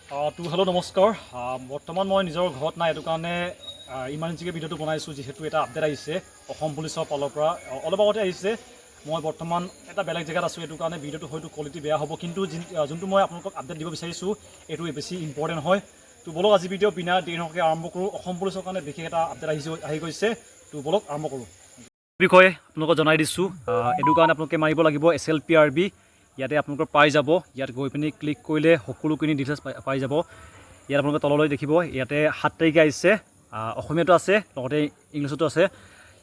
Hello' নমস্কাৰ। বৰ্তমান মই নিজৰ ঘৰত নাই, এইটো কাৰণে ইমাৰ্জেঞ্চিকৈ ভিডিঅ'টো বনাইছোঁ, যিহেতু এটা আপডেট আহিছে অসম পুলিচৰ ফালৰ পৰা। অলপ আগতে আহিছে। মই বৰ্তমান এটা বেলেগ জেগাত আছোঁ, এইটো কাৰণে ভিডিঅ'টো হয়তো কোৱালিটি বেয়া হ'ব, কিন্তু যোনটো মই আপোনালোকক আপডেট দিব বিচাৰিছোঁ এইটো বেছি ইম্পৰ্টেণ্ট হয়। তো বলক আজি ভিডিঅ' বিনা দেৰি নকৰাকৈ আৰম্ভ কৰোঁ। অসম পুলিচৰ কাৰণে বিশেষ এটা আপডেট আহি গৈছে, তো বলক আৰম্ভ কৰোঁ। বিষয়ে আপোনালোকক জনাই দিছোঁ। এইটো কাৰণে আপোনালোকে মাৰিব লাগিব SLPRB। ইয়াতে আপোনালোকৰ পাই যাব, ইয়াত গৈ পিনি ক্লিক কৰিলে সকলোখিনি ডিটেইলছ পাই যাব। ইয়াত আপোনালোকে তললৈ দেখিব, ইয়াতে 7 তাৰিখে আহিছে, অসমীয়াতো আছে, লগতে ইংলিছতো আছে।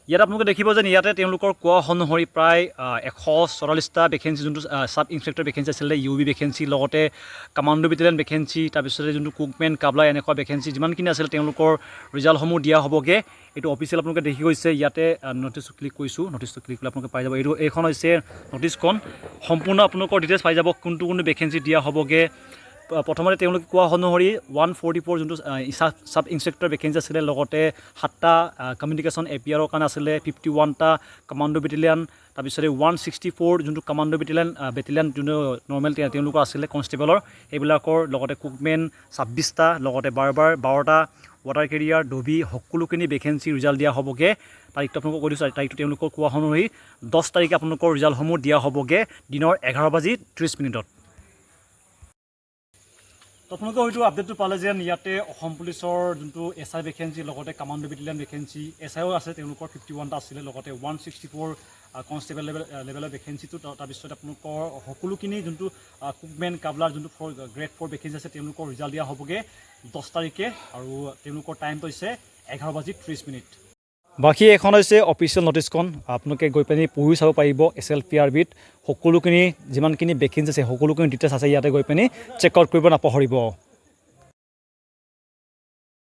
ইয়াত আপোনালোকে দেখিব যে ইয়াতে তেওঁলোকৰ কোৱা অনুসৰি প্ৰায় 144টা ভেকেঞ্চি, যোনটো ছাব ইনস্পেক্টৰ ভেকেঞ্চি আছিলে, UB ভেকেঞ্চি, লগতে কামাণ্ডো বেটেলিয়ন ভেকেঞ্চি, তাৰপিছতে যোনটো কুকমেন কাবলা এনেকুৱা ভেকেঞ্চি যিমানখিনি আছিলে তেওঁলোকৰ ৰিজাল্টসমূহ দিয়া হ'বগৈ। এইটো অফিচিয়েল আপোনালোকে দেখি গৈছে। ইয়াতে নটিচটো ক্লিক কৰিছোঁ, নটিচটো ক্লিক কৰিলে আপোনালোকে পাই যাব। এইখন হৈছে নটিচখন, সম্পূৰ্ণ আপোনালোকৰ ডিটেইলছ পাই যাব, কোনটো ভেকেঞ্চি দিয়া হ'বগৈ। প্ৰথমতে তেওঁলোকে কোৱা অনুসৰি 144 যোনটো ছাব ইনস্পেক্টৰ ভেকেঞ্চি আছিলে, লগতে 7টা কমিউনিকেশ্যন APRৰ কাৰণে আছিলে, 51টা কামাণ্ডো বেটেলিয়ান, তাৰপিছতে 164 যোনটো কামাণ্ডো বেটেলিয়ান যোনটো নৰ্মেল তেওঁলোকৰ আছিলে কনষ্টেবলৰ, সেইবিলাকৰ লগতে কুকমেন 26টা, লগতে বাৰবাৰ 12টা, ৱাটাৰ কেৰিয়াৰ, ডবি, সকলোখিনি ভেকেঞ্চি ৰিজাল্ট দিয়া হ'বগৈ। তাৰিখটো আপোনালোকক কৈ দিছোঁ, তাৰিখটো তেওঁলোকৰ কোৱা অনুসৰি 10 তাৰিখে আপোনালোকৰ ৰিজাল্টসমূহ দিয়া হ'বগৈ দিনৰ 11:30 আপোনালোকে হয়তো আপডেটটো পালে যেন ইয়াতে অসম পুলিচৰ যোনটো SI ভেকেঞ্চি, লগতে কামাণ্ডো বেটেলিয়ান ভেকেঞ্চি, SIও আছে, তেওঁলোকৰ 51টা আছিলে, লগতে 164 কনষ্টেবল লেভেলৰ ভেকেঞ্চিটো, তাৰপিছত আপোনালোকৰ সকলোখিনি যোনটো কুকমেন কাবলাৰ যোনটো গ্ৰেড 4 ভেকেঞ্চি আছে তেওঁলোকৰ ৰিজাল্ট দিয়া হ'বগৈ 10 তাৰিখে, আৰু তেওঁলোকৰ টাইমটো হৈছে 11:30। বাকী এখন হৈছে অফিচিয়েল নটিচখন, আপোনালোকে গৈ পিনি পঢ়ি চাব পাৰিব। SLPRBত সকলোখিনি যিমানখিনি ভেকেঞ্চি আছে সকলোখিনি ডিটেইলছ আছে, ইয়াতে গৈ পিনি চেক আউট কৰিব নাপাহৰিব।